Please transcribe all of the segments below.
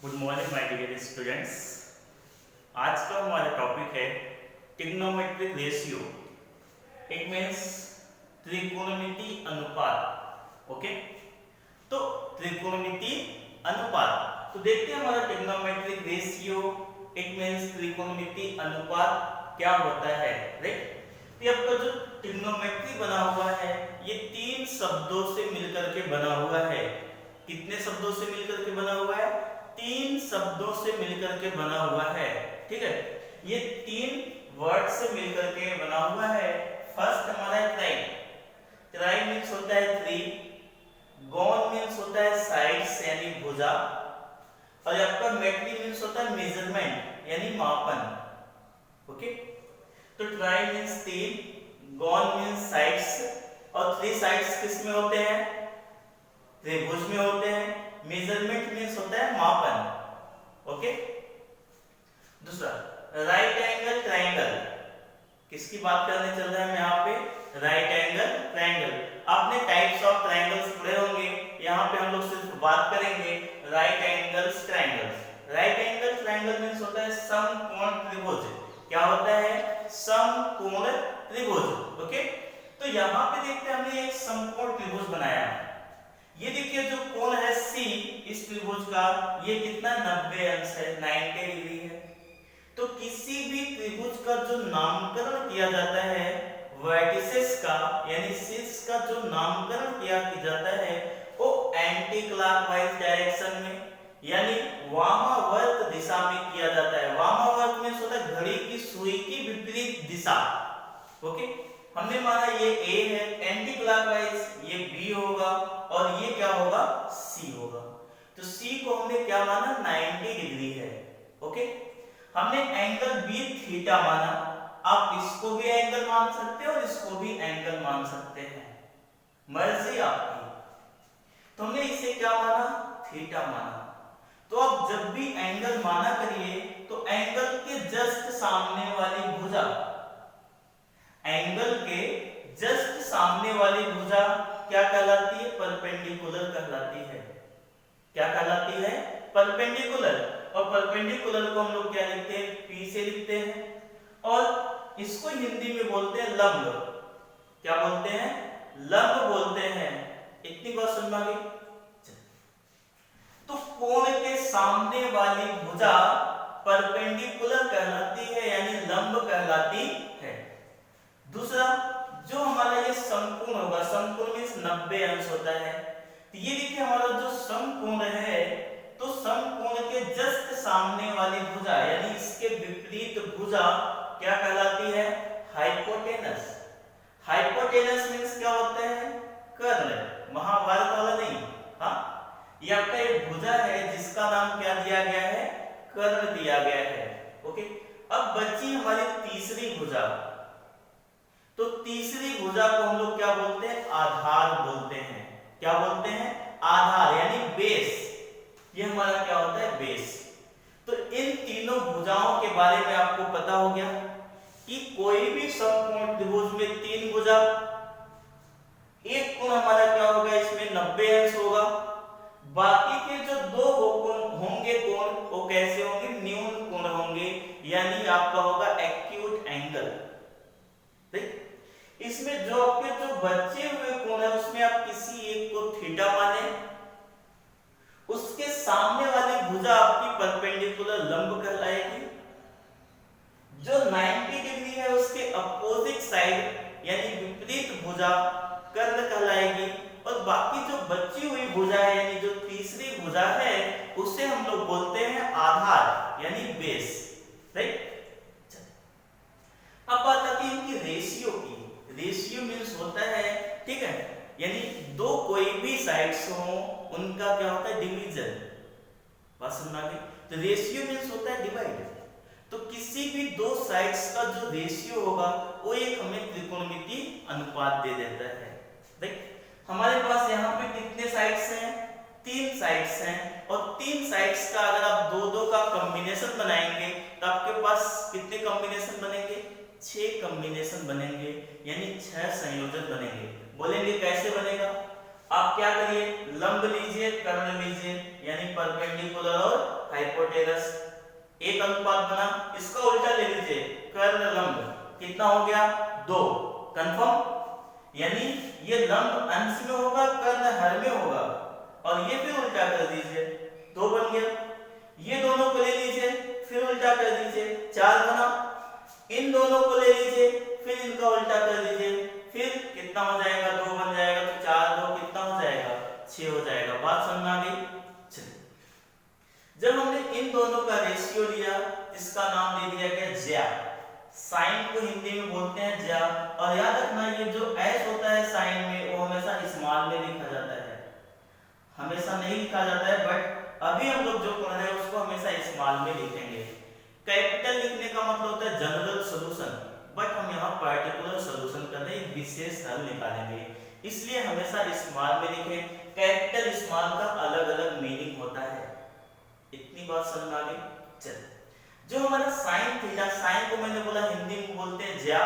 Good morning my dear students. आज का हमारा टॉपिक है ट्रिग्नोमेट्रिक रेशियो। इट मींस त्रिकोणमिति अनुपात। ओके, तो त्रिकोणमिति अनुपात, तो देखते हैं हमारा ट्रिग्नोमेट्रिक रेशियो इट मींस त्रिकोणमिति अनुपात क्या होता है। राइट, तो आपका जो ट्रिग्नोमेट्री बना हुआ है ये तीन शब्दों से मिलकर के बना हुआ है। कितने शब्दों से मिलकर के बना हुआ है? तीन शब्दों से मिलकर के बना हुआ है। ठीक है, ये तीन वर्ड से मिलकर के बना हुआ है। फर्स्ट हमारा है ट्राई। ट्राई मींस होता है थ्री, गॉन मींस होता है साइड्स यानी भुजा, और आपका मेट्री मींस होता है मेजरमेंट यानी मापन। ओके, तो ट्राई मींस तीन, गॉन मींस साइड्स, और थ्री साइड्स किस में होते हैं? त्रिभुज में होते हैं। मेजरमेंट मींस होता है मापन। ओके, दूसरा राइट एंगल ट्रायंगल। किसकी बात करने चल रहे हैं हम यहाँ पे? Right angle triangle. आपने टाइप्स ऑफ ट्रायंगल्स पढ़े होंगे, यहाँ पे हम लोग सिर्फ बात करेंगे right angles triangles. Right angle triangle means होता है समकोण त्रिभुज। क्या होता है? समकोण त्रिभुज। ओके, तो यहाँ पे देखते हैं हमने एक समकोण त्रिभुज बनाया। ये देखिए जो कोण है C इस त्रिभुज का, ये कितना 90 अंश है, 90 डिग्री है। तो किसी भी त्रिभुज का जो नामकरण किया जाता है वर्टिसेस का यानी शीर्ष का जो नामकरण किया जाता है वो एंटी क्लॉकवाइज डायरेक्शन में यानी वामावर्त दिशा में किया जाता है। वामावर्त में होता है घड़ी की सुई की विपरीत दिशा। ओके, हमने माना ये A है, एंटी क्लॉकवाइज ये B होगा और ये क्या होगा? C होगा। तो C को हमने क्या माना? 90 डिग्री है। ओके, हमने एंगल B थीटा माना। आप इसको भी एंगल मान सकते हो और इसको भी एंगल मान सकते हैं, मर्जी आपकी। तो हमने इसे क्या माना? थीटा माना। तो अब जब भी एंगल माना करिए तो एंगल के जस्ट सामने वाली भुजा, एंगल के जस्ट सामने वाली भुजा क्या कहलाती है? परपेंडिकुलर कहलाती है। क्या कहलाती है? परपेंडिकुलर। और परपेंडिकुलर को हम लोग क्या लिखते हैं? P से लिखते हैं, और इसको हिंदी में बोलते हैं लंब। क्या बोलते हैं? लंब बोलते हैं। इतनी बात समझ में आ गई? तो कोण के सामने वाली भुजा परपेंडिकुलर कहलाती है यानी लंब कहलाती है। दूसरा जो हमारा ये समकोण होगा, समकोण मींस 90 अंश होता है। तो ये देखिए हमारा जो समकोण है, तो समकोण के जस्ट सामने वाली भुजा यानी इसके विपरीत भुजा क्या कहलाती है? हाइपोटेनस। हाइपोटेनस मींस क्या होता है? कर्ण, महाभारत वाला नहीं। हाँ, ये आपका एक भुजा है जिसका नाम क्या दिया गया है? कर्ण दिया गया है। ओके, अब बची हमारी तीसरी भुजा। तो तीसरी भुजा को हम लोग क्या बोलते हैं? आधार बोलते हैं। क्या बोलते हैं? आधार यानी बेस। ये हमारा क्या होता है? बेस। तो इन तीनों भुजाओं के बारे में आपको पता हो गया कि कोई भी समकोण त्रिभुज में तीन भुजा, एक कोण हमारा क्या होगा? इसमें 90 अंश होगा। बाकी के जो दो होंगे कोण वो कैसे होंगे? न्यून कोण होंगे यानी आपका होगा एक्यूट एंगल। इसमें जो आपके जो बचे हुए कोण है उसमें आप किसी एक को थीटा माने, उसके सामने वाली भुजा आपकी परपेंडिकुलर लंब कहलाएगी। जो 90 डिग्री है उसके अपोजिट साइड यानी विपरीत भुजा कर्ण कहलाएगी, और बाकी जो बची हुई भुजा है यानी जो तीसरी भुजा है उसे हम लोग बोलते हैं आधार यानी बेस। राइट, अब बात आती है इनकी रेशियो की। रेशियो मींस होता है, ठीक है, यानी दो कोई भी साइड्स हो उनका क्या होता है? डिवीजन। बात समझ आ गई? तो रेशियो मींस होता है डिवाइड। तो किसी भी दो साइड्स का जो रेशियो होगा वो एक हमें त्रिकोणमिति अनुपात दे देता है। देख हमारे पास यहाँ पे कितने साइड्स हैं? तीन साइड्स हैं, और तीन साइड्स का अगर आप दो दो का कॉम्बिनेशन बनाएंगे तो आपके पास कितने कॉम्बिनेशन बनेंगे? 6 कॉम्बिनेशन बनेंगे यानी 6 संयोजन बनेंगे। बोलेंगे कैसे बनेगा? आप क्या करिए? लंब लीजिए, कर्ण लीजिए यानी परपेंडिकुलर और हाइपोटेनस, एक अनुपात बना। इसका उल्टा ले लीजिए, कर्ण लंब, कितना हो गया 2, कंफर्म। यानी ये लंब अंश में होगा, कर्ण हर में होगा, और ये फिर उल्टा कर दीजिए, 2 बन गया। ये दोनों को ले लीजिए, फिर उल्टा कर दीजिए, 4 बना। इन दोनों को ले लीजिए, फिर इनका उल्टा कर दीजिए, फिर कितना हो जाएगा 2 बन जाएगा, तो 4 2 कितना हो जाएगा 6 हो जाएगा। बात समझ में आ गई? जब हमने इन दोनों का रेशियो लिया, इसका नाम दे दिया गया ज्या। साइन को हिंदी में बोलते हैं ज्या। और याद रखना, ये जो एस होता है साइन में, वो हमेशा स्मॉल में लिखा जाता है, हमेशा नहीं लिखा जाता है, बट अभी हम लोग जो पढ़ रहे हैं उसको हमेशा स्मॉल में लिखेंगे। कैपिटल लिखने का मतलब होता है जनरल सॉल्यूशन, बट हम यहाँ पर्टिकुलर सॉल्यूशन कर रहे हैं, विशेष हल निकालेंगे, इसलिए हमेशा स्मॉल में लिखें। कैपिटल स्मॉल का अलग अलग मीनिंग होता है। इतनी बात समझ में आ गई? चल, जो हमारा साइन थीटा, साइन को मैंने बोला हिंदी में बोलते हैं ज्या,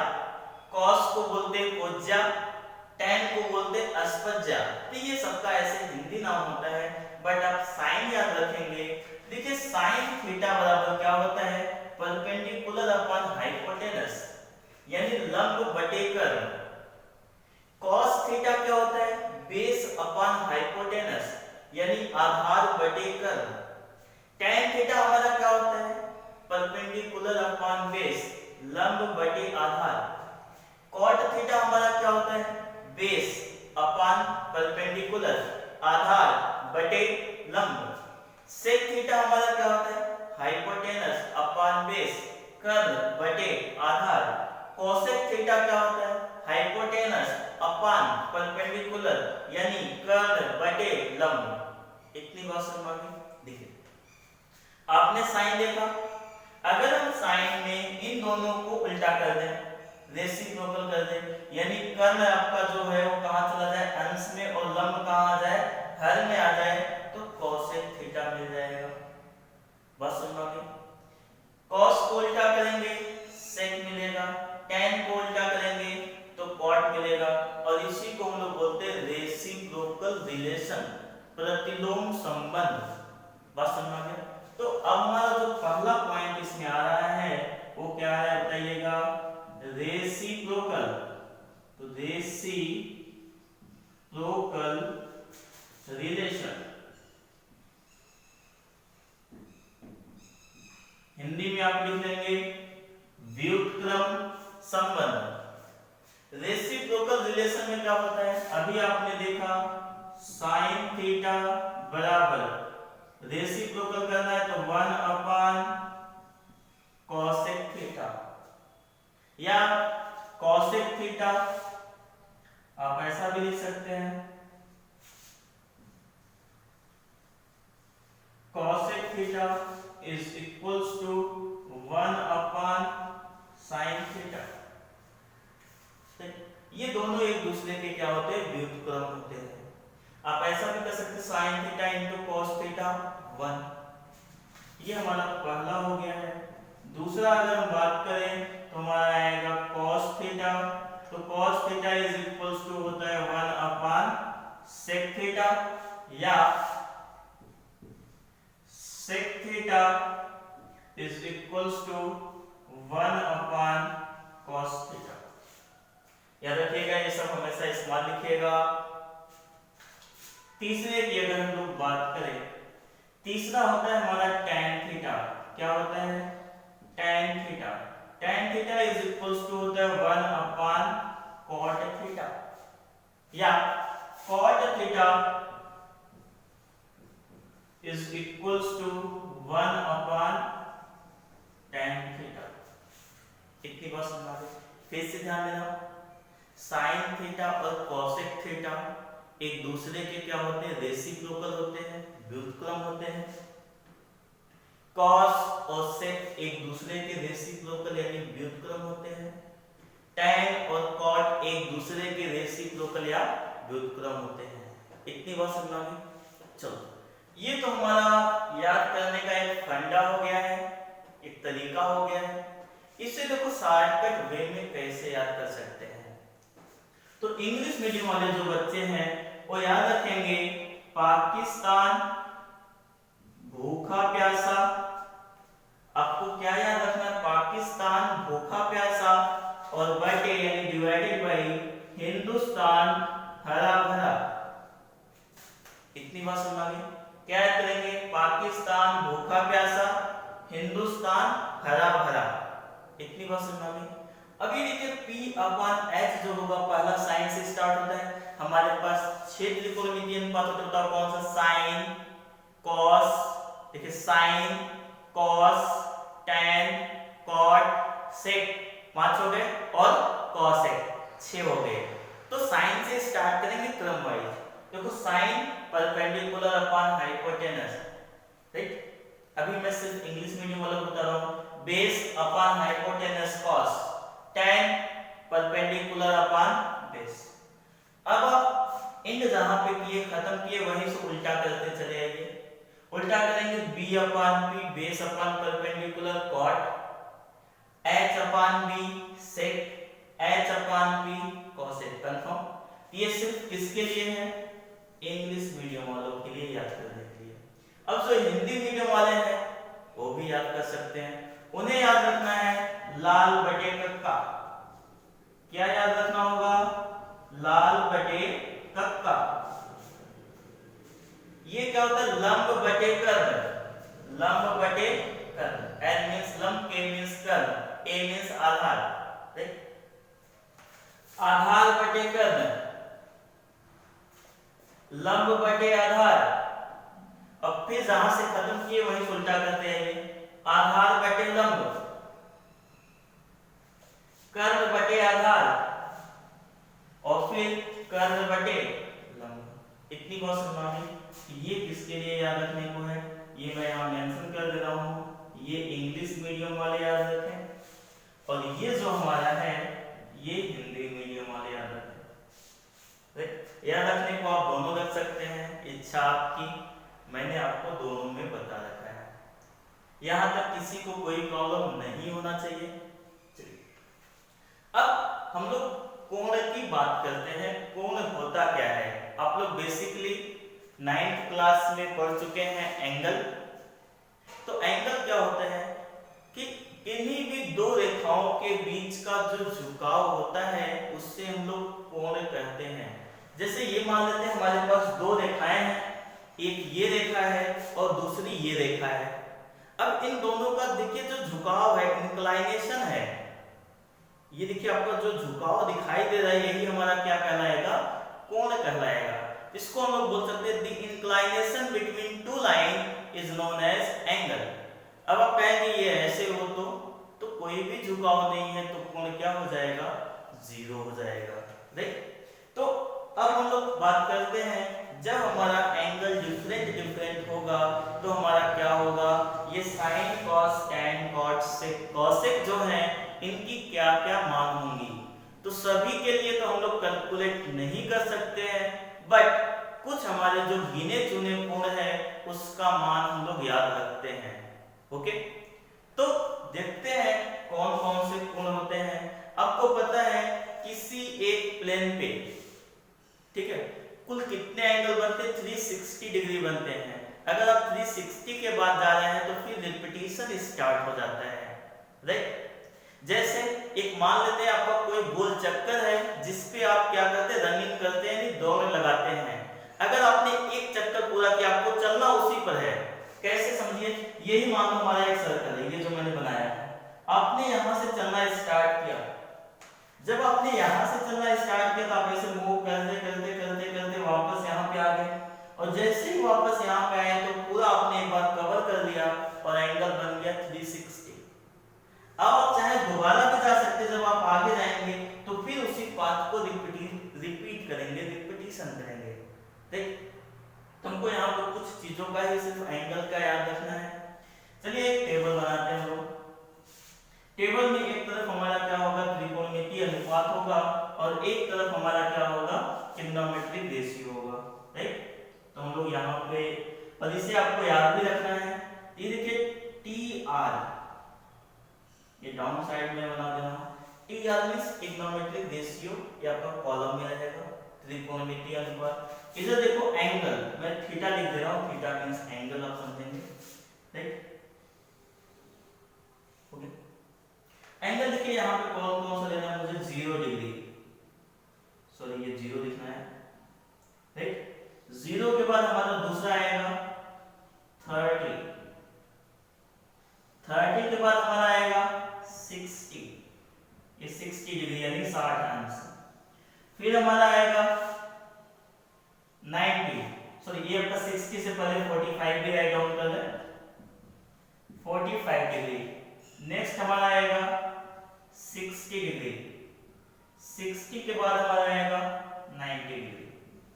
कॉस को बोलते हैं कोज्या, टैन को बोलते हैं अस्पज्या। तो ये सबका ऐसे हिंदी नाम होता है, बट आप साइन याद रखेंगे। देखिए साइन थीटा बराबर क्या होता है, परपेंडिकुलर अपॉन हाइपोटेनस, यानी लंब बटे कर्ण। कॉस थीटा क्या होता है, बेस अपॉन हाइपोटेनस, यानी आधार बटे कर्ण। टैन थीटा हमारा क्या होता है, परपेंडिकुलर अपॉन बेस, लंब बटे आधार। कॉट थीटा हमारा क्या होता है, बेस अपॉन परपेंडिकुलर, आधार बटे लंब। सेक थीटा हमारा क्या होता है, हाइपोटेनस अपॉन बेस, कर्ण बटे आधार। कोसेक थीटा क्या होता है, हाइपोटेनस अपॉन परपेंडिकुलर, यानी कर्ण बटे लंब। इतनी बात समझ में आ गई? देखिए आपने साइन देखा, अगर हम साइन में इन दोनों को उल्टा कर दें, रेसिप्रोकल कर दें, यानी कर्ण आपका जो है वो कहां चला जाए, अंश में, और लंब कहां आ जाए, हर में आ जाए, तो कोसेक थीटा मिल जाएगा। बस समझ में आ गई? कॉस को उल्टा करेंगे सेक मिलेगा, टैन को उल्टा करेंगे तो कॉट मिलेगा, और इसी को हम लोग बोलते हैं रेसिप्रोकल रिलेशन, प्रतिलोम संबंध। बात समझ में आ गया? तो अब हमारा जो पहला पॉइंट इसमें आ रहा है वो क्या है बताइएगा, रेसिप्रोकल। तो रेसिप्रोकल रिलेशन, हिंदी में आप लिख देंगे व्युत्क्रम संबंध। रेसिप्रोकल रिलेशन में क्या होता है, अभी आपने देखा साइन थीटा बराबर, रेसिप्रोकल करना है तो 1 अपॉन कोसेक थीटा, या कोसेक थीटा आप ऐसा भी लिख सकते हैं, cosec theta is equals to 1 upon sine theta. ये दोनों एक दूसरे के क्या होते हैं, व्युत्क्रम होते हैं। आप ऐसा भी कर सकते हैं sine theta into cos theta 1। ये हमारा पहला हो गया है। दूसरा अगर हम बात करें तो हमारा आएगा कॉस थीटा, तो cos theta is equals to होता है 1 अपॉन सेक थीटा, या sec theta is equals to 1 upon cos theta. याद रखिएगा ये सब हमेशा स्मॉल लिखिएगा। तीसरे की अगर हम लोग बात करें, तीसरा होता है हमारा टैन थीटा। क्या होता है, tan theta. Tan theta is equals to होता है 1 अपॉन कॉट थीटा, या cot theta is equals to 1 upon tan theta. इतनी बात समझ आ गई? फिर से ध्यान देना, साइन थीटा और कोसेक थीटा एक दूसरे के क्या होते हैं, रेसिप्रोकल होते हैं, व्युत्क्रम होते हैं। कॉस और सेक एक दूसरे के रेसिप्रोकल यानी व्युत्क्रम होते हैं। टैन और कॉट एक दूसरे के रेसिप्रोकल या व्युत्क्रम होते हैं। इतनी बात समझ आ गई? चलो, ये तो हमारा याद करने का एक फंडा हो गया है, एक तरीका हो गया है। इससे देखो शॉर्टकट वे में कैसे याद कर सकते हैं। तो इंग्लिश मीडियम वाले जो बच्चे हैं वो याद रखेंगे, पाकिस्तान भूखा भूखा प्यासा, आपको क्या याद रखना है, पाकिस्तान भूखा प्यासा, और बटे यानी डिवाइडेड बाई हिंदुस्तान हरा भरा। इतनी बात समझ आ गई। क्या करेंगे, पाकिस्तान भूखा प्यासा, हिंदुस्तान हरा भरा। इतनी बात समझ आ गई। अभी देखिए P/H जो होगा पहला साइन से स्टार्ट होता है। हमारे पास 6 त्रिकोणमितीय अनुपात होता है, कौन सा, साइन, कॉस, देखिए साइन, कॉस, टैन, कॉट, सेक, 5 हो गए, और कॉसेक 6 हो गए। तो साइन से स्टार्ट करेंगे क्रम वाइज। देखो sine perpendicular upon hypotenuse, right. अभी मैं सिर्फ इंग्लिश मीडियम वाला बता रहा हूं। Base upon hypotenuse cos, tan perpendicular upon base. अब आप इंड जहां पे किए खत्म किए वहीं से उल्टा करते चले आइए। उल्टा करेंगे b upon p, base upon perpendicular cot, h upon b sec, h upon p cosec. Confirm. ये सिर्फ किसके लिए है, इंग्लिश मीडियम वालों के लिए याद करने के लिए। अब जो हिंदी मीडियम वाले हैं वो भी याद कर सकते हैं। उन्हें याद रखना है लाल बटे कक्का। क्या याद रखना होगा, लाल बटे कक्का। ये क्या होता है, लंब बटे कर्ण, लंब बटे कर्ण। L मींस लंब, K मींस कर्ण, A मींस आधार, राइट। आधार बटे कर्ण, लंब बटे आधार। अब फिर जहां से खत्म किए वहीं उल्टा करते हैं। आधार बटे लंब, कर्ण बटे आधार, और फिर कर्ण बटे लंब। इतनी बात समझ आ गई। ये किसके लिए याद रखने को है, ये मैं यहाँ मेंशन कर दे रहा हूँ। ये इंग्लिश मीडियम वाले याद रखें, और ये जो हमारा है ये हिंदी मीडियम वाले याद रखें। याद रखने को आप दोनों रख सकते हैं, इच्छा आपकी। मैंने आपको दोनों में बता रखा है। यहां तक किसी को कोई प्रॉब्लम नहीं होना चाहिए। अब हम लोग कोण की बात करते हैं। कोण होता क्या है, आप लोग बेसिकली 9th क्लास में पढ़ चुके हैं एंगल। तो एंगल क्या होता है कि किन्हीं भी दो रेखाओं के बीच का जो झुकाव होता है उससे हम लोग कोण कहते हैं। जैसे ये मान लेते हैं हमारे पास दो रेखाएं हैं, एक ये रेखा है और दूसरी ये रेखा है। अब इन दोनों का देखिए जो झुकाव है, इंक्लाइनेशन है, ये देखिए आपका जो झुकाव दिखाई दे रहा है यही हमारा क्या कहलाएगा, कोण कहलाएगा। इसको हम लोग बोल सकते हैं the inclination between two line is known as angle. अब आप कहेंगे ये ऐसे हो तो कोई भी झुकाव नहीं है तो कोण क्या हो जाएगा, जीरो हो जाएगा, राइट। तो अब हम लोग बात करते हैं जब हमारा एंगल डिफरेंट होगा तो हमारा क्या होगा, ये sine cos tan cot sec cosec जो है इनकी क्या क्या मान होंगी। तो सभी के लिए तो हम लोग कैलकुलेट नहीं कर सकते हैं, बट कुछ हमारे जो गिने चुने कोण है उसका मान हम लोग याद रखते हैं। ओके, तो देखते हैं कौन कौन से कोण होते हैं। आपको पता है किसी एक प्लेन पे, ठीक है, कुल कितने एंगल बनते हैं, 360 डिग्री बनते हैं। अगर आप 360 के बाद जा रहे हैं तो फिर रिपीटिशन स्टार्ट हो जाता है, राइट। जैसे एक मान लेते हैं आपका कोई गोल चक्कर है जिसपे आप क्या करते हैं, रनिंग करते हैं, यानी दौड़ लगाते हैं। अगर आपने एक चक्कर पूरा किया, आपको चलना उसी पर है। कैसे समझिए, यही मान लो हमारा एक सर्कल है, ये जो मैंने बनाया है। आपने यहां से चलना स्टार्ट किया, जब आपने यहां से चलना स्टार्ट किया तो आप ऐसे मूव करते करते करते करते वापस यहाँ पे आ गए, और जैसे ही वापस यहाँ पे आए तो पूरा आपने एक बार कवर कर लिया और एंगल बन गया 360। अब आप चाहे दोबारा भी जा सकते, जब आप आगे जाएंगे तो फिर उसी पाथ को रिपीट करेंगे, रिपीटिशन करेंगे, ठीक। तुमको यहाँ पर कुछ चीजों का ही सिर्फ एंगल का याद रखना है। चलिए एक टेबल बनाते हैं हम लोग। टेबल में एक तरफ हमारा क्या होगा, त्रिकोणमितीय अनुपात होगा, और एक तरफ हमारा क्या होगा, ट्रिग्नोमेट्रिक रेशियो होगा, राइट। तो हम लोग यहाँ पे, और इसे आपको याद भी रखना है। ये देखिए TR, ये डाउन साइड में बना देना। TR मींस ट्रिग्नोमेट्रिक रेशियो, ये आपका कॉलम में रहेगा, त्रिकोणमितीय अनुपात। इधर देखो एंगल, मैं थीटा लिख दे रहा हूँ, थीटा मींस एंगल, आप समझेंगे। राइट। ओके, एंगल देखिए यहाँ पे कौन कौन सा लेना है मुझे, 0 डिग्री, सॉरी ये 0 लिखना है, राइट। 0 के बाद हमारा दूसरा आएगा 30, 30 के बाद हमारा आएगा 60, ये 60 डिग्री यानी 60 अंश। फिर हमारा आएगा 90, सॉरी ये आपका 60 से पहले 45 भी राइट डाउन कर लें, 45 डिग्री। नेक्स्ट हमारा आएगा 60 डिग्री, 60 के बाद हमारा आएगा 90 डिग्री।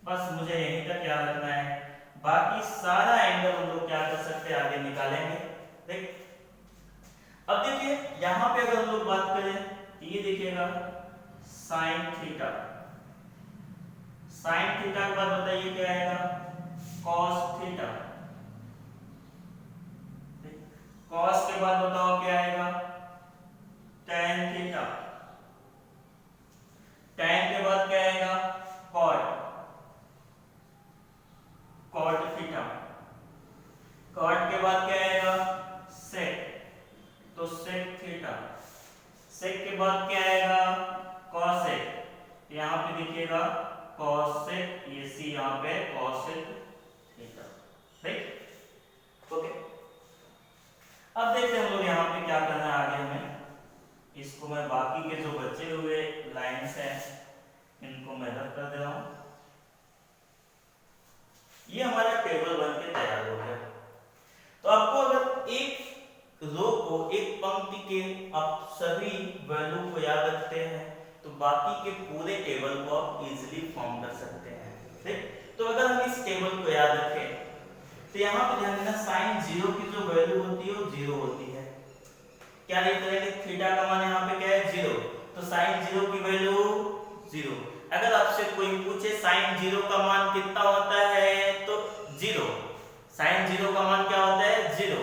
बस मुझे यहीं तक याद रखना है, बाकी सारा एंगल हम लोग क्या कर सकते हैं आगे निकालेंगे, देख। अब देखिए यहां पे अगर हम लोग बात करें तो ये देखिएगा साइन थीटा, साइन थीटा के बाद बताइए क्या आएगा, कॉस थीटा, कॉस के बाद बताओ क्या आएगा, tan थीटा, tan के बाद क्या आएगा, cot, cot थीटा, cot के बाद क्या आएगा, sec, तो sec थीटा, sec के बाद क्या आएगा, cosec, यहाँ पे देखिएगा cosec, ये c यहाँ पे cosec थीटा, राइट। ओके, अब देखते हैं हम लोग यहाँ पे क्या करना है आगे हमें। इसको मैं बाकी के जो बचे हुए लाइंस हैं इनको मैं रब कर दे रहा हूँ। ये हमारा टेबल बन के तैयार हो गया। तो आपको अगर एक रो को, एक पंक्ति के आप सभी वैल्यू को याद रखते हैं तो बाकी के पूरे टेबल को आप इजीली फॉर्म कर सकते हैं, ठीक। तो अगर हम इस टेबल को याद रखें तो यहाँ पे ध्यान देना, साइन 0 की जो वैल्यू होती है वो 0 होती है। क्या लिख रहे हैं, थीटा का मान यहाँ पे क्या है, 0, तो साइन 0 की वैल्यू 0। अगर आपसे कोई पूछे साइन 0 का मान कितना होता है तो 0, साइन 0 का मान क्या होता है, 0।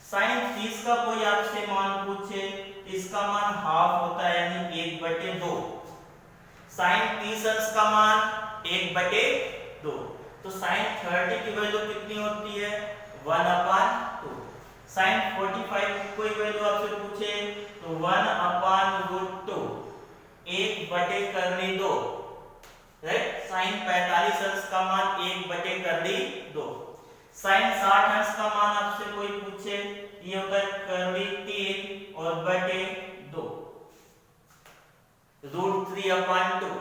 साइन 30 का कोई आपसे मान पूछे, इसका मान हाफ होता है यानी 1/2। साइन 30 अंश का मान 1/2। तो साइन 30 की वैल्यू कितनी होती है, 1/2। साइन 45 की कोई वैल्यू आपसे पूछे तो 1/√2, 1/2, राइट। साइन 45 अंश का मान 1/2। साइन 60 अंश का मान आपसे कोई पूछे, ये होता है 3 और बटे 2, √3/2।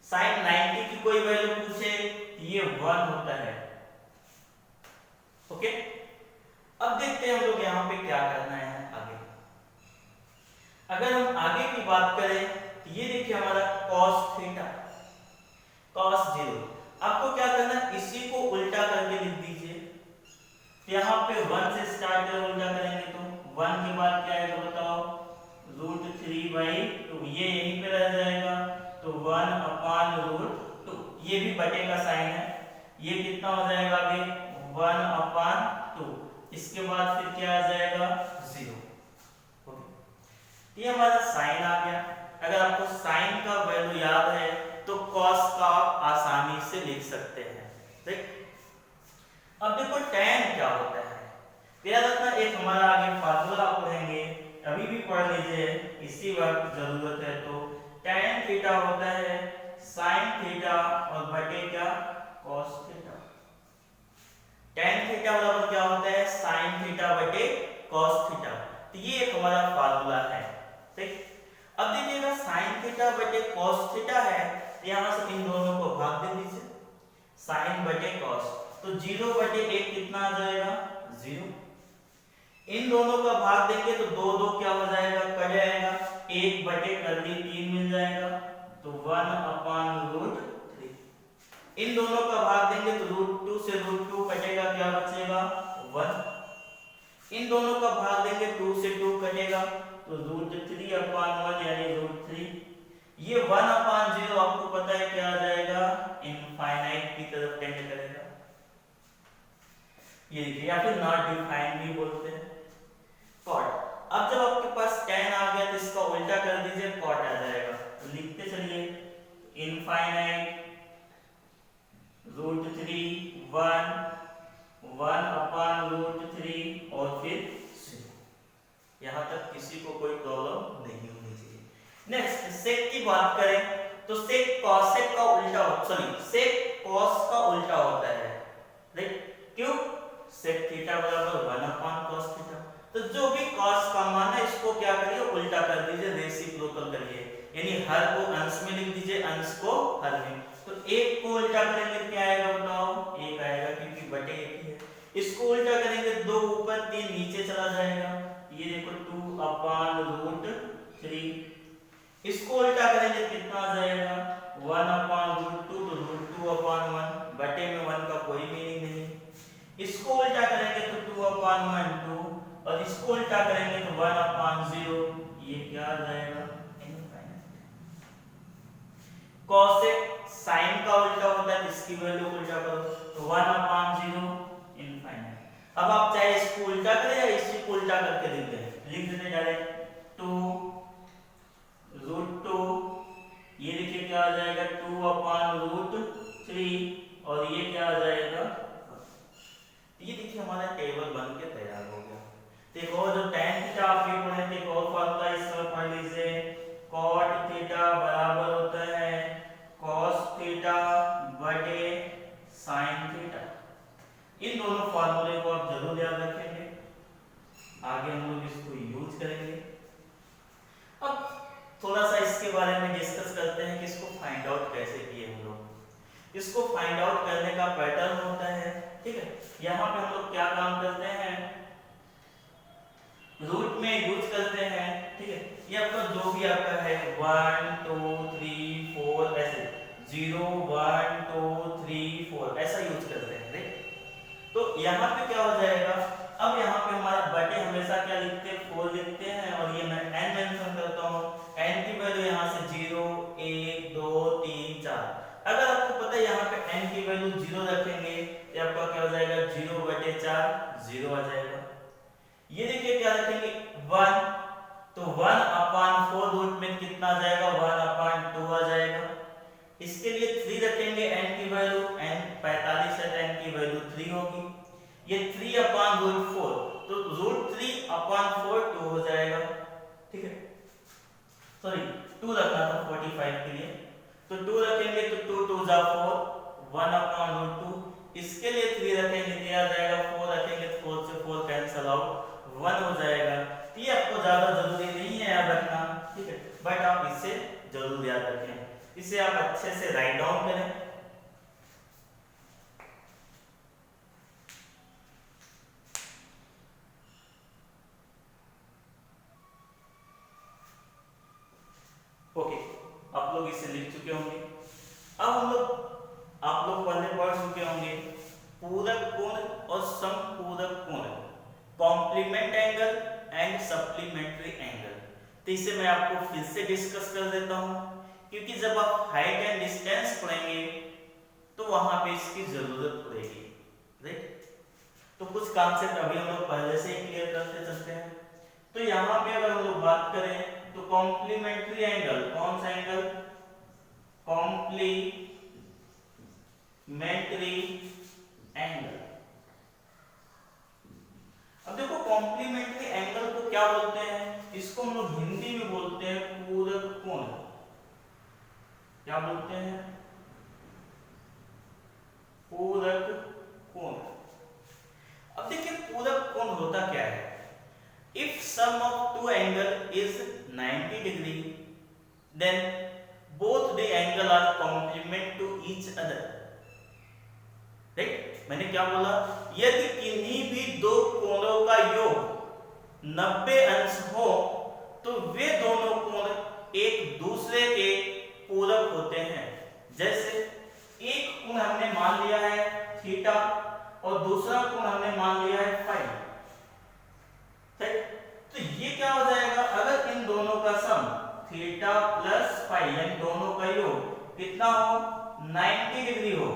साइन 90 की कोई वैल्यू पूछे ये 1 होता है। ओके, अब देखते हैं हम लोग यहाँ पे क्या करना है आगे। अगर हम आगे की बात करें तो ये देखिए हमारा cos थीटा, cos 0, आपको क्या करना है, इसी को उल्टा करके लिख दीजिए। तो यहाँ पे 1 से स्टार्ट कर उल्टा करेंगे तो 1 के बाद क्या आएगा बताओ, √3/2, ये यहीं पे रह जाएगा तो 1/√2, ये भी बटे का साइन है, ये कितना हो जाएगा आगे 1/2, इसके बाद फिर क्या आ जाएगा 0। ओके, ये हमारा साइन आ गया। अगर आपको साइन का वैल्यू याद है तो कॉस का आप आसानी से लिख सकते हैं, ठीक। अब देखो tan क्या होता है, याद रखना, एक हमारा आगे फार्मूला पढ़ेंगे, अभी भी पढ़ लीजिए, इसी वक्त जरूरत है। तो tan थीटा होता है sin थीटा और बटे क्या, cos थीटा। tan थीटा बराबर क्या होता है, sin थीटा बटे cos थीटा। तो ये एक हमारा फार्मूला है, ठीक। अब देखिएगा sin थीटा बटे cos थीटा है, यहां से इन दोनों को भाग दे दीजिए, sin बटे cos, तो 0/1 कितना आ जाएगा, 0। इन दोनों का भाग देंगे तो 2 क्या हो जाएगा, कट जाएगा, 1/3 मिल जाएगा, तो 1/√3। इन दोनों का भाग देंगे तो √2 से √2 कटेगा, क्या बचेगा 1। इन दोनों का भाग देंगे 2 से 2 कटेगा तो √3/1 यानी √3। ये 1/0 आपको पता है क्या आ जाएगा, इनफाइनाइट की तरफ टेंड करेगा, ये देखिए, या फिर नॉट डिफाइंड भी बोलते हैं, cot। अब जब आपके पास tan आ गया तो इसका उल्टा कर दीजिए, cot आ जाएगा। तो लिखते चलिए, इनफाइनाइट √3 1 1/√3 सेक की बात करें तो सेक कॉसेक का उल्टा, सॉरी सेक कॉस का उल्टा होता है, राइट? क्यों? सेक थीटा बराबर 1/cos थीटा। तो जो भी cos का मान है इसको क्या करिए, उल्टा कर दीजिए, रेसिप्रोकल करिए, यानी हर को अंश में लिख दीजिए, अंश को हर में। तो एक को उल्टा करेंगे क्या आएगा बताओ? एक आएगा, क्योंकि बटे एक ही है। इसको उल्टा करेंगे 2 ऊपर 3 नीचे चला जाएगा, ये देखो 2/√3। इसको उल्टा करेंगे कितना आ जाएगा? 1/√2, तो √2/1, बटे में 1 का कोई मीनिंग नहीं। इसको उल्टा करेंगे तो 2/2, और इसको उल्टा करेंगे तो 1/0, ये क्या आ जाएगा? कोसेक साइन का उल्टा होता है, इसकी वैल्यू उल्टा करो तो 1/0 इनफाइनाइट। अब आप चाहे इसको उल्टा करें या इसको उल्टा करके लिख देते डायरेक्ट 2√2, ये देखिए क्या आ जाएगा 2/√3, और ये क्या आ जाएगा? ये देखिए हमारा टेबल बन के तैयार हो गया। देखो जो tan थीटा आप ये पढ़े थे, एक और फार्मूला इसमें पढ़ लीजिए, cot थीटा बराबर होता है cos थीटा बटे sin थीटा। इन दोनों फार्मूले को आप जरूर याद रखेंगे, आगे हम लोग इसको यूज करेंगे। अब थोड़ा सा इसके बारे में डिस्कस करते हैं कि इसको फाइंड आउट कैसे किए हम लोग। इसको फाइंड आउट करने का पैटर्न होता है, ठीक है? यहाँ पे हम लोग क्या काम करते हैं, रूट में यूज करते हैं, ठीक है? ये आपका जो भी आपका है 1 2 3 4 ऐसे 0 1 2 3 4 ऐसा यूज करते हैं, राइट? तो यहाँ पे क्या हो जाएगा, अब यहाँ पे हमारा बटे हमेशा क्या लिखते हैं, 4 लिखते हैं, और ये मैं n मेंशन करता हूँ। n की वैल्यू यहाँ से 0 1 2 3 4। अगर आपको पता है यहाँ पे n की वैल्यू 0 रखेंगे तो आपका क्या हो जाएगा, 0/4 0 आ जाएगा। ये देखिए क्या रखेंगे 1, तो 1/4 रूट में कितना आ जाएगा, 1/2 आ जाएगा। इसके लिए 3 रखेंगे, n की वैल्यू n 45 है, n की वैल्यू 3 होगी। ये 3/√4, तो √3/4 2 हो जाएगा, ठीक है? सॉरी 2 रखना था 45 के लिए, तो 2 रखेंगे तो 2 2 जा 4, 1/√2। इसके लिए 3 रखेंगे क्या आ जाएगा, 4 रखेंगे तो 4 से 4 कैंसिल आउट, 1 हो जाएगा। ये आपको ज्यादा जरूरी नहीं है याद रखना, ठीक है? बट आप इसे जरूर याद रखें, इसे आप अच्छे से राइट डाउन करें। ओके, आप लोग इसे लिख चुके होंगे। अब हम लोग, आप लोग पहले पढ़ चुके होंगे पूरक कोण और समपूरक कोण, complement angle and supplementary angle. तो इसे मैं आपको फिर से डिस्कस कर देता हूं, क्योंकि जब आप हाइट एंड डिस्टेंस पढ़ेंगे तो वहां पे इसकी जरूरत पड़ेगी, राइट? तो कुछ कॉन्सेप्ट अभी हम लोग पहले से ही क्लियर करते चलते हैं। तो यहाँ पे अगर हम लोग बात करें तो कॉम्प्लीमेंट्री एंगल, कौन सा एंगल, कॉम्प्लीमेंट्री एंगल। अब देखो कॉम्प्लीमेंट्री एंगल को क्या बोलते हैं, इसको हम लोग हिंदी में बोलते हैं पूरक कोण। क्या बोलते हैं, पूरक कोण। अब देखिए पूरक कोण होता क्या है, if sum of two angle is 90 degree then both the angle are complement to each other, right? मैंने क्या बोला, यदि किन्हीं भी दो कोणों का योग 90 अंश हो तो वे दोनों कोण एक दूसरे के पूरक होते हैं। जैसे एक कोण हमने मान लिया है थीटा और दूसरा कोण हमने मान लिया है फाई, तो ये क्या हो जाएगा, अगर इन दोनों का सम थीटा प्लस फाई यानी दोनों का योग कितना हो, 90 डिग्री हो,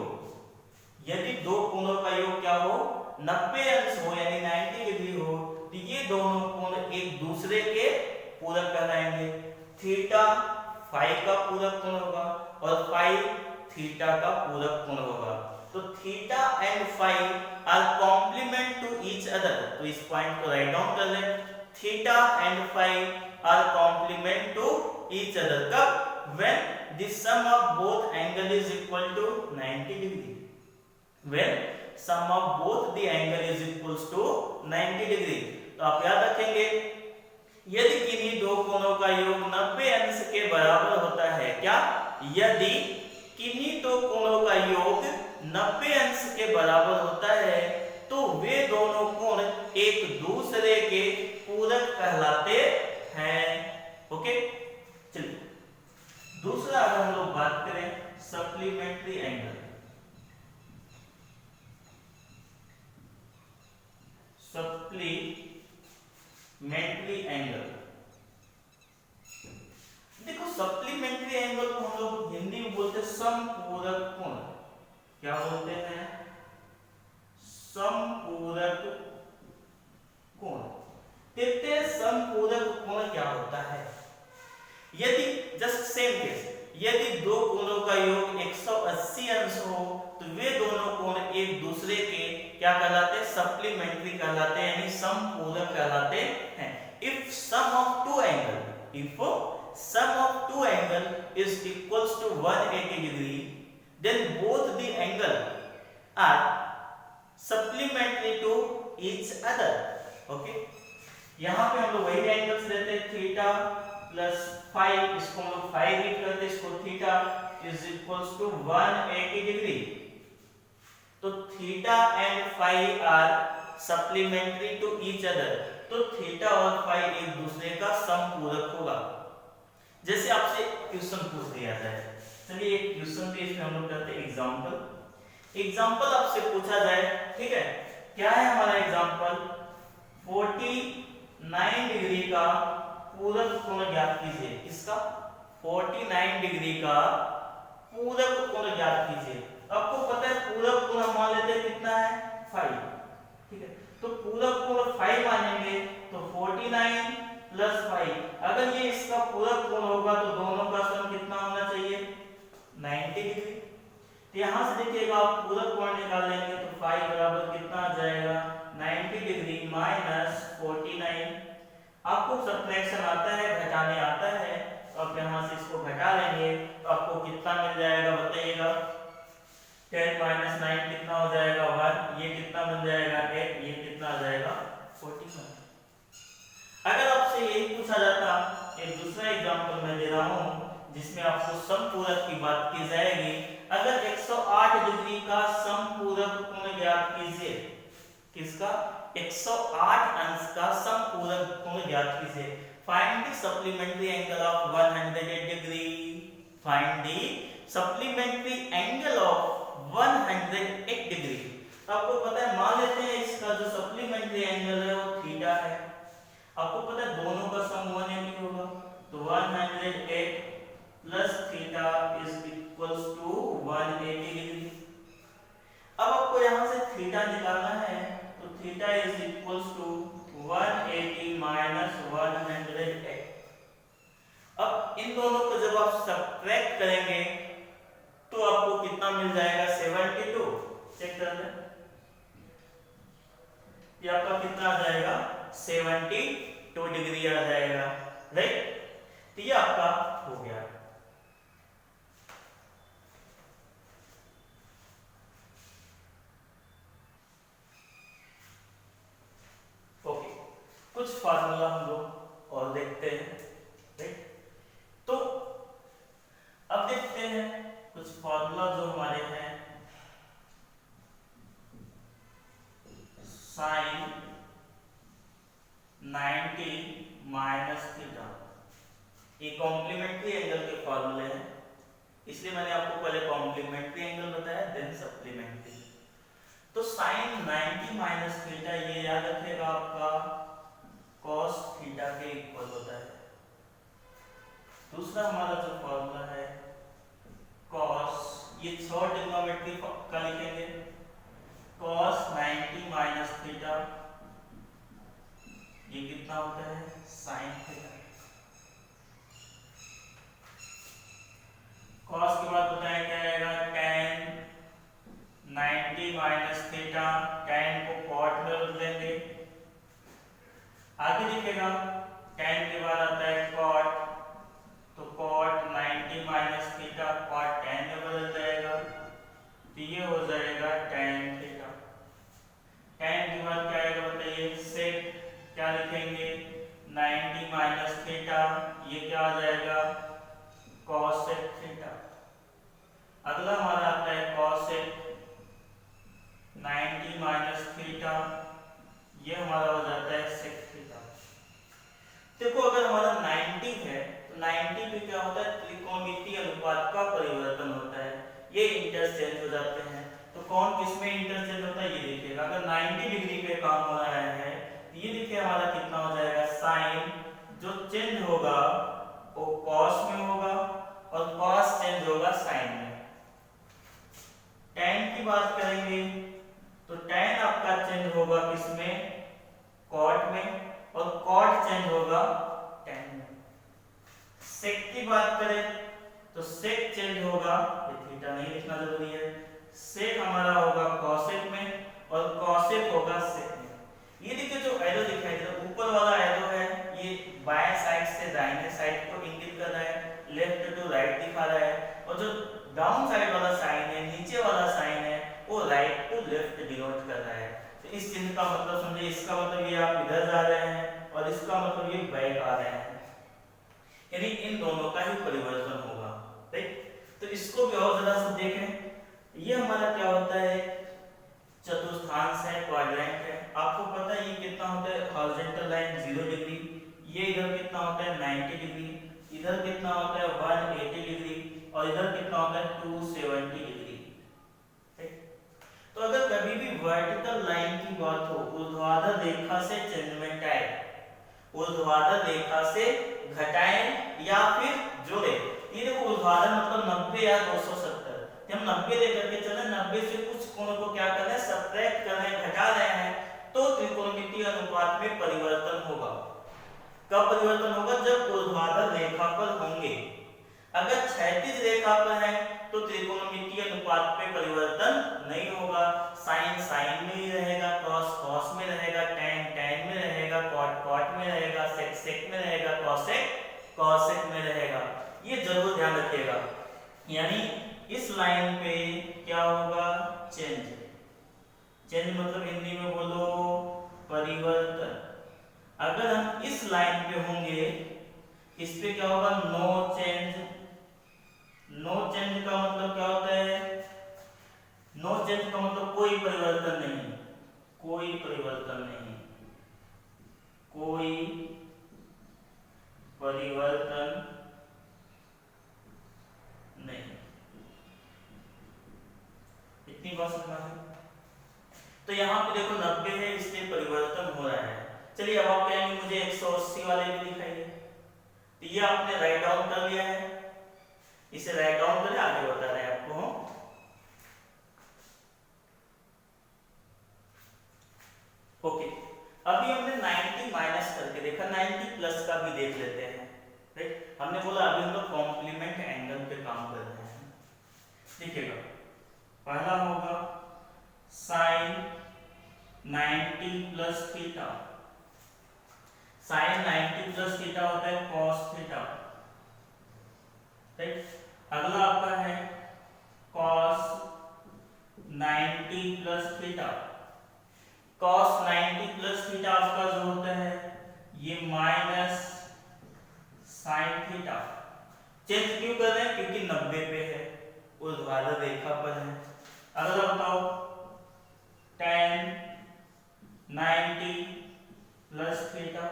यदि दो कोणों का योग क्या हो, 90 अंश हो यानी 90 डिग्री हो, तो ये दोनों कोण एक दूसरे के पूरक कहलाएंगे। थीटा फाई का पूरक कोण होगा और फाई थीटा का पूरक कोण होगा। तो theta and phi are complement to each other. तो इस पॉइंट को राइट डाउन कर लें, theta and phi are complement to each other. कब? When the sum of both angle is equal to 90 degree. When sum of both the angle is equals to 90 degree. तो आप याद रखेंगे यदि किन्हीं दो कोणों का योग 90 अंश के बराबर होता है। क्या? यदि किन्हीं दो कोणों का योग 90 अंश के बराबर होता है तो वे दोनों कोण एक दूसरे के पूरक कहलाते हैं। ओके, चलिए दूसरा अगर हम लोग बात करें सप्लीमेंट्री एंगल। सप्लीमेंट्री एंगल, देखो सप्लीमेंट्री एंगल को हम लोग हिंदी में बोलते हैं समपूरक कोण। क्या बोलते हैं? समपूरक कोण। देखते हैं समपूरक कोण क्या होता है। यदि जस्ट सेम केस, यदि दो कोणों का योग 180 अंश हो तो वे दोनों कोण एक दूसरे के क्या कहलाते हैं? सप्लीमेंट्री कहलाते हैं, यानी समपूरक कहलाते हैं। If sum of two angle, if sum of two angle is equals to 180 degree, then both the angle are supplementary to each other. Okay, यहाँ पे हम लोग वही एंगल्स लेते हैं थीटा प्लस फाई, इसको हम लोग फाई रीड करते हैं, इसको theta is equals to 180 degree. तो theta and phi are supplementary to each other, तो थीटा और फाई एक दूसरे का समपूरक होगा। जैसे आपसे क्वेश्चन पूछ दिया जाए, चलिए एक क्वेश्चन पे इसमें हम लोग करते हैं एग्जांपल आपसे पूछा जाए, ठीक है? क्या है हमारा एग्जांपल? 49 डिग्री का पूरक कोण ज्ञात कीजिए। किसका? 49 डिग्री का पूरक कोण ज्ञात कीजिए। आपको पता है पूरक कोण हम मान लेते हैं कितना है? 5, ठीक है? तो पूरक कोण 5 मानेंगे तो 49 प्लस 5, अगर ये इसका पूरक कोण होगा तो दोनों का सम कितना होना चाहिए? 90 डिग्री। तो यहां से देखिएगा आप पूरक कोण निकाल लेंगे तो 5 बराबर कितना आ जाएगा? 90 डिग्री माइनस 49। आपको सब्ट्रैक्शन आता है, घटाने आता है, तो आप यहां से इसको घटा लेंगे तो आपको कितना मिल जाएगा बताइएगा? 10 माइनस 9 कितना हो जाएगा? 1। ये कितना बन जाएगा? 8। ये कितना आ जाएगा? 41। अगर आपसे यही पूछा जाता, एक दूसरा एग्जांपल मैं दे रहा हूं जिसमें आपको समपूरक की बात की जाएगी। अगर 108 डिग्री का समपूरक कोण ज्ञात कीजिए। किसका? 108 अंश का समपूरक कोण ज्ञात कीजिए। Find the supplementary angle of 108 degree. Find the supplementary angle of 108 degree. आपको पता है, मान लेते हैं इसका जो सप्लीमेंट्री एंगल है वो थीटा है। आपको पता है दोनों का सम 180 होगा, तो 108 plus theta is equals to 180 degree. अब आपको यहां से थीटा निकालना है, तो theta is equals to 180 minus 108। अब इन दोनों को जब आप सब्ट्रैक्ट करेंगे तो आपको कितना मिल जाएगा? 72। चेक कर लें, ये आपका कितना आ जाएगा? 72 डिग्री आ जाएगा, राइट? तो ये आपका हो गया। ओके, कुछ फार्मूला हम लोग और देखते हैं, राइट? तो अब देखते हैं कुछ फार्मूला जो हमारे हैं। साइन 90 माइनस थीटा, ये कॉम्प्लीमेंट्री एंगल के फॉर्मूले हैं, इसलिए मैंने आपको पहले कॉम्प्लीमेंट्री एंगल बताया देन सप्लीमेंट्री। तो साइन 90 माइनस थीटा ये याद रखिएगा आपका cos थीटा के इक्वल होता है। दूसरा हमारा जो फॉर्मूला है cos, ये थर्ड ट्रिग्नोमेट्री का लिखेंगे, cos 90 माइनस थीटा ये कितना होता है? sin theta. cos के बाद बताया क्या आएगा? tan 90 माइनस थीटा, tan को cot में बदल देंगे। आगे लिखेगा tan के बाद आता है cot, तो cot 90 minus theta cot tan में बदल जाएगा, तो ये हो जाएगा tan थीटा। tan के बाद क्या आएगा बताइए, sec, क्या लिखेंगे 90 माइनस थीटा, ये क्या आ जाएगा cosec थीटा। अगला हमारा आता है cosec 90 माइनस थीटा, ये हमारा हो जाता है sec थीटा। देखो अगर हमारा 90 है तो 90 पे क्या होता है, त्रिकोणमितीय अनुपात का परिवर्तन होता है, ये इंटरचेंज हो जाते हैं। तो कौन किसमें इंटरचेंज होता है ये देखिएगा, अगर 90 डिग्री पे काम हो रहा है तो ये देखिए हमारा कितना हो जाएगा, साइन जो चेंज होगा वो कॉस में होगा और कॉस चेंज होगा साइन में। tan की बात करेंगे तो tan आपका चेंज होगा किसमें, cot में, और cot चेंज होगा tan में। sec की बात करें तो sec चेंज होगा, ये थीटा नहीं लिखना जरूरी है, sec हमारा होगा cosec में और cosec होगा sec में। ये देखिए जो एरो दिखाई दे रहा है, ऊपर वाला एरो है ये बाएं साइड से दाहिने साइड को इंगित कर रहा है, लेफ्ट टू राइट दिखा रहा है, और जो डाउन साइड वाला साइन है, नीचे वाला साइन है, वो राइट टू लेफ्ट डिनोट कर रहा है। तो इस चिन्ह का मतलब समझिए, इसका मतलब ये आप इधर जा रहे हैं और इसका मतलब ये बैक आ रहे हैं, यानी इन दोनों का ही परिवर्तन होगा, राइट। तो इसको भी और जरा सा देखें, ये हमारा क्या होता है, चतुर्थांश है, क्वाड्रेंट है। आपको पता है ये कितना होता है, हॉरिजॉन्टल लाइन 0 डिग्री, ये इधर कितना होता है 90 डिग्री, इधर कितना होता है 180 डिग्री, और इधर कितना होता है 270 डिग्री। तो अगर कभी भी वर्टिकल लाइन की बात हो, ऊर्ध्वाधर रेखा से चेंजमेंट आए, ऊर्ध्वाधर रेखा से घटाएं या फिर जोड़े, ये देखो ऊर्ध्वाधर मतलब 90 या 270, हम 90 लेकर के चले, 90 से कुछ कोणों को क्या कर रहे हैं, सब्ट्रैक्ट कर रहे हैं, घटा रहे हैं, तो त्रिकोणमितीय अनुपात में परिवर्तन होगा। कब परिवर्तन होगा, जब ऊर्ध्वाधर रेखा पर होंगे। अगर क्षैतिज रेखा पर है तो त्रिकोणमितीय अनुपात में परिवर्तन नहीं होगा, साइन साइन में ही रहेगा, कॉस कॉस में रहेगा, टैन टैन में रहेगा, कॉट कॉट में रहेगा, सेक सेक में रहेगा, कॉसेक कॉसेक में रहेगा। ये जरूर ध्यान रखिएगा। यानी इस लाइन पे क्या होगा, चेंज। चेंज मतलब हिंदी में बोलो परिवर्तन। अगर हम इस लाइन पे होंगे, इस पे क्या होगा, नो चेंज। नो चेंज का मतलब क्या होता है, नो चेंज का मतलब कोई परिवर्तन नहीं, कोई परिवर्तन नहीं, कोई परिवर्तन नहीं। इतनी बात समझना है। तो यहाँ पे देखो 90 है, इसलिए परिवर्तन हो रहा है। चलिए अब आप कहेंगे मुझे 180 वाले भी दिखाइए, तो ये आपने राइट डाउन कर लिया है, इसे राइट डाउन करें, आगे बता रहे हैं आपको। ओके, अभी हमने 90 माइनस करके देखा, 90 प्लस का भी देख लेते हैं, राइट। हमने बोला अभी हम लोग कॉम्प्लीमेंट एंगल पे काम कर रहे हैं। देखिएगा पहला होगा sine 90 plus theta, sine 90 plus theta होता है कॉस थीटा, राइट। अगला आपका है cos 90 plus theta, cos 90 plus theta आपका जो होता है ये माइनस साइन थीटा। चेंज क्यों कर रहे हैं, क्योंकि 90 पे है, ऊर्ध्वाधर रेखा पर है। अगला बताओ tan 90 plus theta,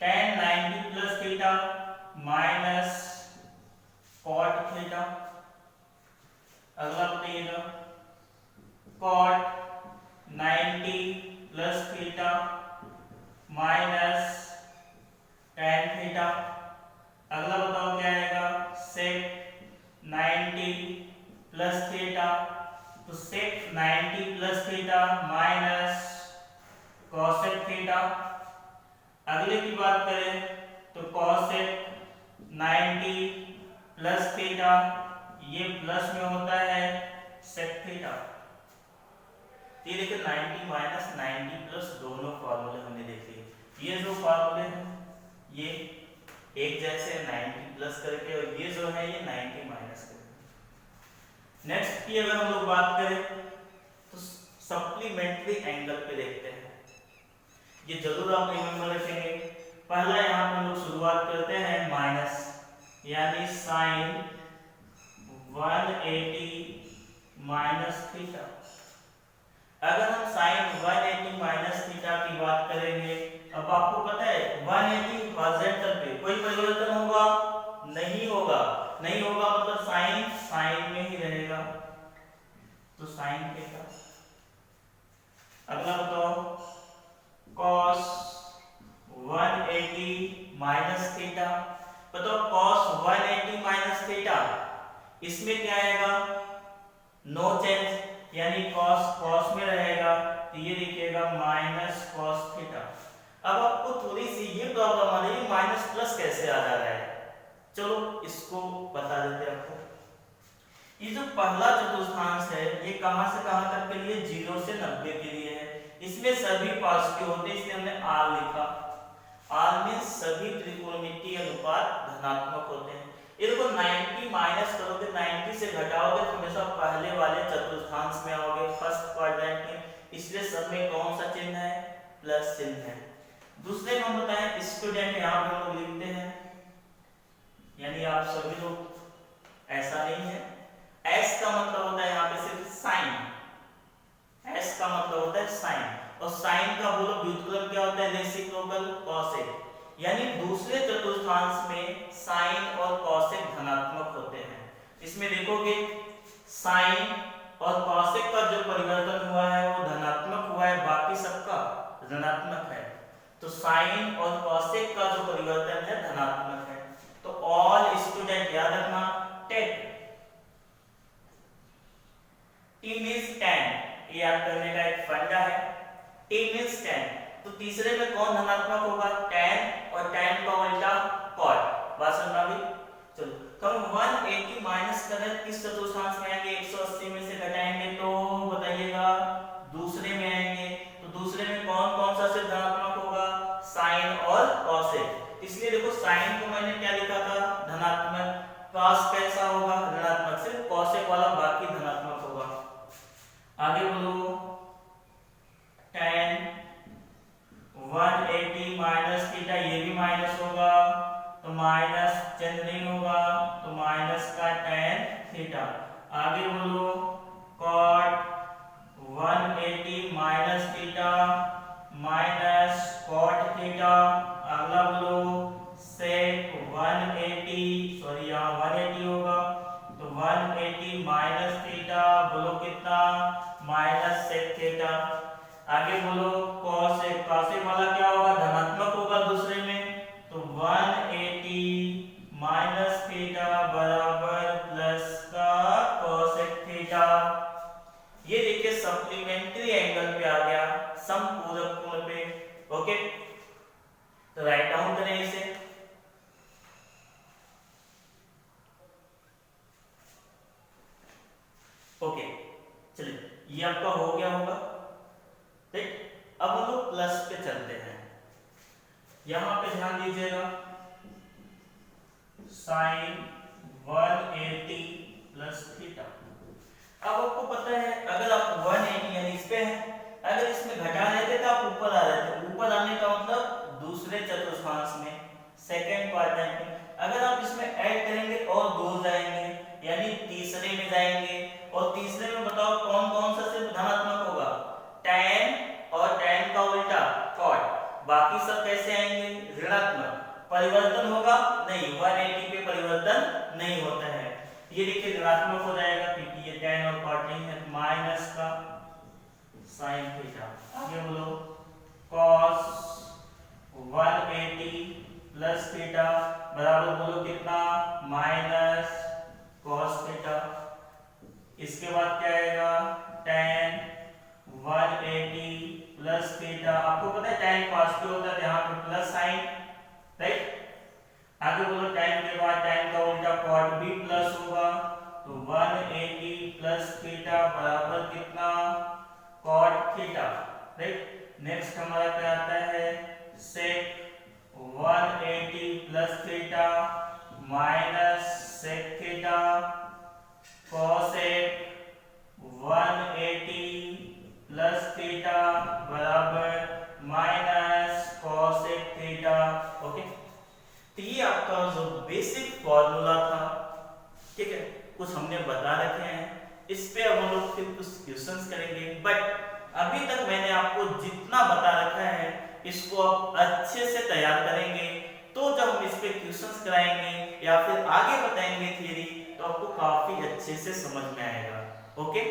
tan 90 plus theta minus cot theta. अगला बताइएगा cot 90 plus theta minus tan theta. अगला बताओ क्या आएगा, सेक 90 प्लस थीटा, तो sec 90 plus theta minus cosec theta. अगले की बात करें तो कॉसेक 90 प्लस थीटा, ये प्लस में होता है सेक थीटा। ये देखिए 90 माइनस 90 प्लस दोनों फार्मूले हमने देख लिए। ये जो फार्मूले हैं ये एक जैसे 90 प्लस करके, और ये जो है ये 90 माइनस करके। नेक्स्ट की अगर हम लोग बात करें तो सप्लीमेंट्री एंगल पे देखते हैं। ये जरूर आप रिमेंबर रखेंगे। पहला यहाँ पे हम लोग शुरुआत करते हैं माइनस, यानी साइन 180 माइनस थीटा। अगर हम साइन 180 माइनस थीटा की बात करेंगे, अब आपको पता है 180 हॉरिजॉन्टल पे कोई परिवर्तन होगा? नहीं होगा। नहीं होगा मतलब साइन साइन में ही रहेगा, तो साइन थीटा। अगला बताओ cos 180 माइनस थीटा। बताओ cos 180 माइनस थीटा, इसमें क्या आएगा? नो चेंज, यानी cos cos में रहेगा, तो ये लिखिएगा माइनस cos थीटा। अब आपको थोड़ी सी ये प्रॉब्लम आ रही है, माइनस प्लस कैसे आ जा रहा है? चलो इसको बता देते हैं आपको। ये जो पहला चतुर्थांश है ये कहां से कहां तक के लिए? 0 से 90 के लिए है। इसमें सभी पॉजिटिव होते हैं, इसलिए हमने r लिखा। r में सभी त्रिकोणमितीय अनुपात धनात्मक होते हैं। ये देखो 90 माइनस करोगे, 90 से घटाओगे तो हमेशा पहले वाले चतुर्थांश में आओगे, फर्स्ट क्वाड्रेंट में, इसलिए सब में कौन सा चिन्ह है? प्लस चिन्ह है। दूसरे में हम बताएं स्टूडेंट, यहाँ पे हम लोग लिखते हैं, यानी आप सभी लोग ऐसा नहीं है। s का मतलब होता है यहाँ पे सिर्फ साइन, s का मतलब होता है साइन, और साइन का बोलो व्युत्क्रम क्या होता है? रेसिप्रोकल कॉसेक, यानी दूसरे चतुर्थांश में साइन और कॉसेक धनात्मक होते हैं। इसमें देखोगे साइन और कॉसेक का जो परिवर्तन हुआ है वो धनात्मक हुआ है, बाकी सबका ऋणात्मक है। तो साइन और कॉसेक का जो परिवर्तन है धनात्मक है। तो ऑल स्टूडेंट याद रखना, टेक T means tan, ये याद करने का एक फंडा है। T means tan, तो तीसरे में कौन धनात्मक होगा? tan, और tan का उल्टा cot। बात समझ में आ गई? चलो तो हम 180 माइनस करें किस चतुर्थांश में आएंगे? 180 में से घटाएंगे तो बताइएगा दूसरे में आएंगे। तो दूसरे में कौन कौन सा से धनात्मक होगा? साइन और कॉसेक। इसलिए देखो साइन को मैंने क्या लिखा था? धनात्मक। कॉस कैसा होगा? ऋणात्मक। सिर्फ कॉसेक वाला बाकी धनात्मक होगा। आगे बोलो tan 180 माइनस थीटा, ये भी माइनस होगा तो माइनस चिन्ह नहीं होगा, तो माइनस का tan थीटा। आगे बोलो cot 180 minus theta minus cot theta. अगला बोलो sec 180, सॉरी यहाँ 180 होगा, तो 180 माइनस थीटा, बोलो कितना? Minus sec theta. आगे बोलो कॉसेक, कॉसेक वाला क्या होगा? धनात्मक होगा दूसरे में, तो 180 माइनस थीटा बराबर प्लस का कॉसेक थीटा। ये देखिए सप्लीमेंट्री एंगल पे आ गया, समपूरक कोण पे। ओके, तो राइट डाउन करें इसे। ओके चलिए, ये आपका हो गया होगा, ठीक। अब हम लोग प्लस पे चलते हैं। यहां पे ध्यान दीजिएगा, साइन 180 प्लस थीटा। अब आपको पता है अगर आप 180 यानी इस पे है, अगर इसमें घटा देते तो आप ऊपर आ जाते। ऊपर आने का मतलब दूसरे चतुर्थांश में, सेकंड क्वाड्रेंट में। अगर आप इसमें ऐड करेंगे और दूर जाएंगे, यानी तीसरे में जाएंगे, और तीसरे में बताओ कौन कौन सा सिर्फ धनात्मक होगा? tan, और tan का उल्टा cot। बाकी सब कैसे आएंगे? ऋणात्मक। परिवर्तन होगा? नहीं, 180 पे परिवर्तन नहीं होता है। ये देखिए ऋणात्मक हो जाएगा क्योंकि ये tan और cot नहीं है, माइनस का sin थीटा। आगे बोलो cos 180 प्लस थीटा बराबर बोलो कितना? Minus cos theta. इसके बाद क्या आएगा? tan 180 plus theta. आपको पता है tan पॉजिटिव होता है, यहाँ पे प्लस साइन, राइट। आगे बोलो tan के बाद tan का उल्टा cot भी प्लस होगा, तो 180 प्लस थीटा बराबर कितना? cot theta, right. नेक्स्ट हमारा क्या आता है? sec 180 फॉर्मूला था, ठीक है, कुछ हमने बता रखे हैं, इस पे अब हम लोग फिर कुछ क्वेश्चंस करेंगे। बट अभी तक मैंने आपको जितना बता रखा है इसको आप अच्छे से तैयार करेंगे, तो जब हम इस पे क्वेश्चंस कराएंगे या फिर आगे बताएंगे थियरी, तो आपको काफी अच्छे से समझ में आएगा। ओके।